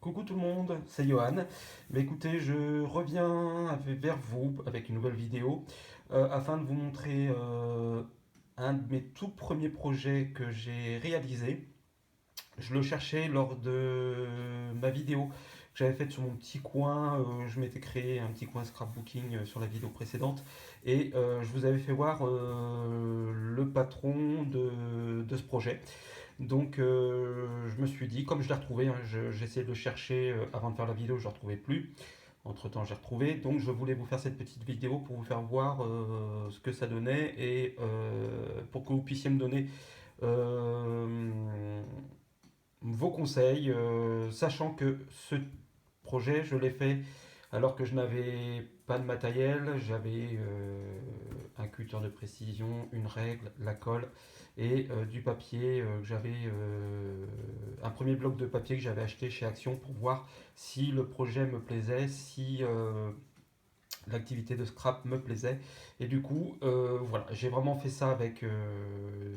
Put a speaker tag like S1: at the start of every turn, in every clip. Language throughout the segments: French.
S1: Coucou tout le monde, c'est Johan. Mais écoutez, je reviens vers vous avec une nouvelle vidéo afin de vous montrer un de mes tout premiers projets que j'ai réalisé. Je le cherchais lors de ma vidéo que j'avais faite sur mon petit coin. Je m'étais créé un petit coin scrapbooking sur la vidéo précédente et je vous avais fait voir le patron de ce projet. Donc je me suis dit, comme je l'ai retrouvé, hein, j'essayais de le chercher avant de faire la vidéo, je ne le retrouvais plus. Entre temps, j'ai retrouvé. Donc je voulais vous faire cette petite vidéo pour vous faire voir ce que ça donnait et pour que vous puissiez me donner euh, vos conseils, sachant que ce projet, je l'ai fait alors que je n'avais pas de matériel, j'avais un cutter de précision, une règle, la colle et du papier que j'avais, un premier bloc de papier que j'avais acheté chez Action pour voir si le projet me plaisait, si l'activité de scrap me plaisait. Et du coup, voilà, j'ai vraiment fait ça avec le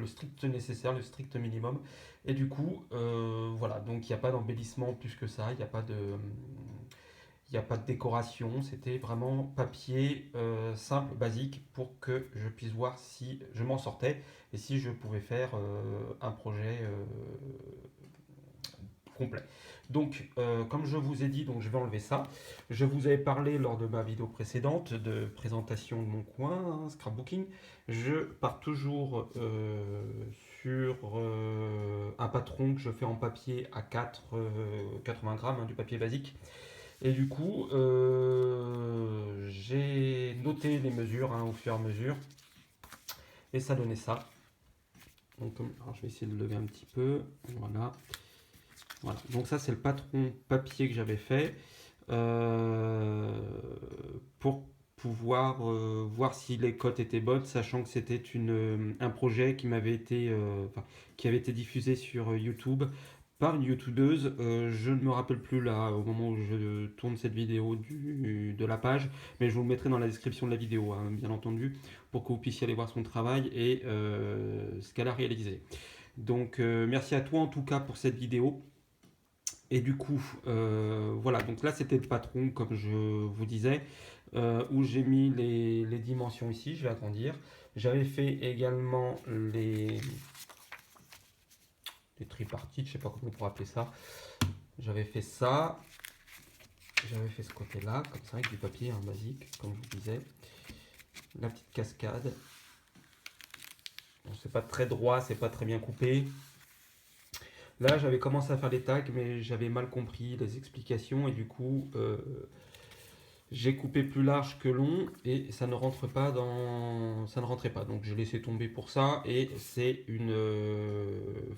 S1: strict nécessaire, le strict minimum. Et du coup, voilà, donc il n'y a pas d'embellissement plus que ça, il n'y a pas de décoration, c'était vraiment papier simple, basique, pour que je puisse voir si je m'en sortais et si je pouvais faire un projet complet. Donc, comme je vous ai dit, donc je vais enlever ça. Je vous avais parlé lors de ma vidéo précédente de présentation de mon coin, hein, scrapbooking. Je pars toujours sur un patron que je fais en papier à 80 grammes, hein, du papier basique. Et du coup, j'ai noté les mesures hein, au fur et à mesure. Et ça donnait ça. Donc, alors je vais essayer de le lever un petit peu. Voilà. Voilà. Donc ça, c'est le patron papier que j'avais fait euh, pour pouvoir voir si les cotes étaient bonnes, sachant que c'était un projet qui m'avait été, enfin, qui avait été diffusé sur YouTube par une youtubeuse. Je ne me rappelle plus là au moment où je tourne cette vidéo de la page, mais je vous le mettrai dans la description de la vidéo, hein, bien entendu, pour que vous puissiez aller voir son travail et ce qu'elle a réalisé. Donc merci à toi en tout cas pour cette vidéo. Et du coup, voilà, donc là c'était le patron, comme je vous disais, où j'ai mis les dimensions ici, je vais agrandir. J'avais fait également les tripartites, je sais pas comment on pourrait appeler ça. J'avais fait ça, j'avais fait ce côté-là, comme ça, avec du papier hein, basique, comme je vous disais. La petite cascade. Bon, c'est pas très droit, c'est pas très bien coupé. Là, j'avais commencé à faire les tags, mais j'avais mal compris les explications et du coup, j'ai coupé plus large que long et ça ne rentre pas dans, ça ne rentrait pas. Donc, j'ai laissé tomber pour ça et c'est une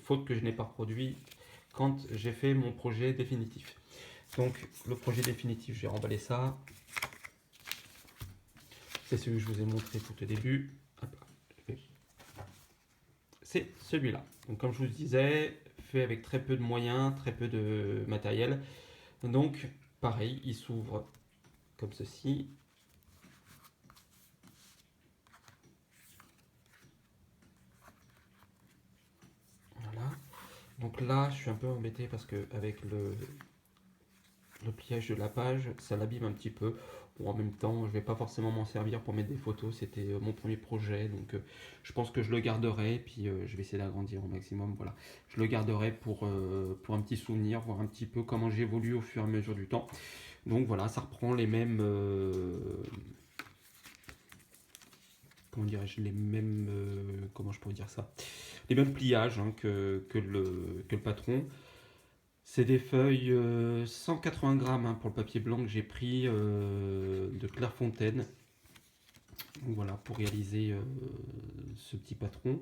S1: faute que je n'ai pas reproduit quand j'ai fait mon projet définitif. Donc, le projet définitif, j'ai remballé ça. C'est celui que je vous ai montré tout au début. C'est celui-là. Donc, comme je vous disais, fait avec très peu de moyens, très peu de matériel. Donc, pareil, il s'ouvre comme ceci. Voilà. Donc là, je suis un peu embêté parce que avec le pliage de la page, ça l'abîme un petit peu. Bon, en même temps, je vais pas forcément m'en servir pour mettre des photos. C'était mon premier projet, donc je pense que je le garderai. Puis je vais essayer d'agrandir au maximum. Voilà, je le garderai pour un petit souvenir, voir un petit peu comment j'évolue au fur et à mesure du temps. Donc voilà, ça reprend les mêmes, comment dirais-je, les mêmes, comment je pourrais dire ça, les mêmes pliages hein, que le patron. C'est des feuilles 180 grammes hein, pour le papier blanc que j'ai pris de Clairefontaine. Donc voilà, pour réaliser ce petit patron.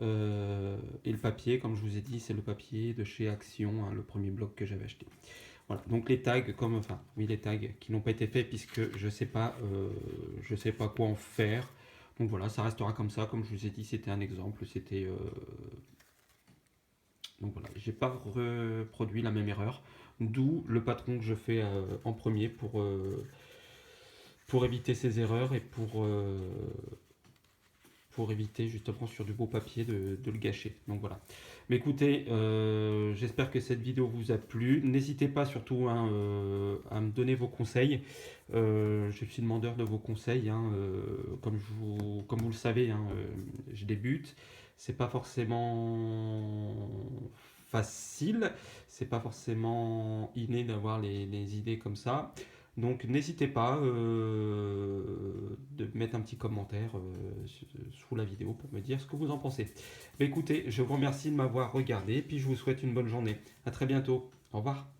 S1: Et le papier, comme je vous ai dit, c'est le papier de chez Action, hein, le premier bloc que j'avais acheté. Voilà, donc les tags, enfin, oui, les tags qui n'ont pas été faits puisque je sais pas quoi en faire. Donc voilà, ça restera comme ça, comme je vous ai dit, c'était un exemple, c'était donc voilà, j'ai pas reproduit la même erreur, d'où le patron que je fais en premier pour éviter ces erreurs et pour pour éviter justement sur du beau papier de le gâcher. Donc voilà. Mais écoutez, j'espère que cette vidéo vous a plu. N'hésitez pas surtout hein, à me donner vos conseils. Je suis demandeur de vos conseils. Hein, comme vous le savez, hein, je débute. C'est pas forcément facile. C'est pas forcément inné d'avoir les idées comme ça. Donc n'hésitez pas de mettre un petit commentaire sous la vidéo pour me dire ce que vous en pensez. Mais écoutez, je vous remercie de m'avoir regardé, puis je vous souhaite une bonne journée. À très bientôt. Au revoir.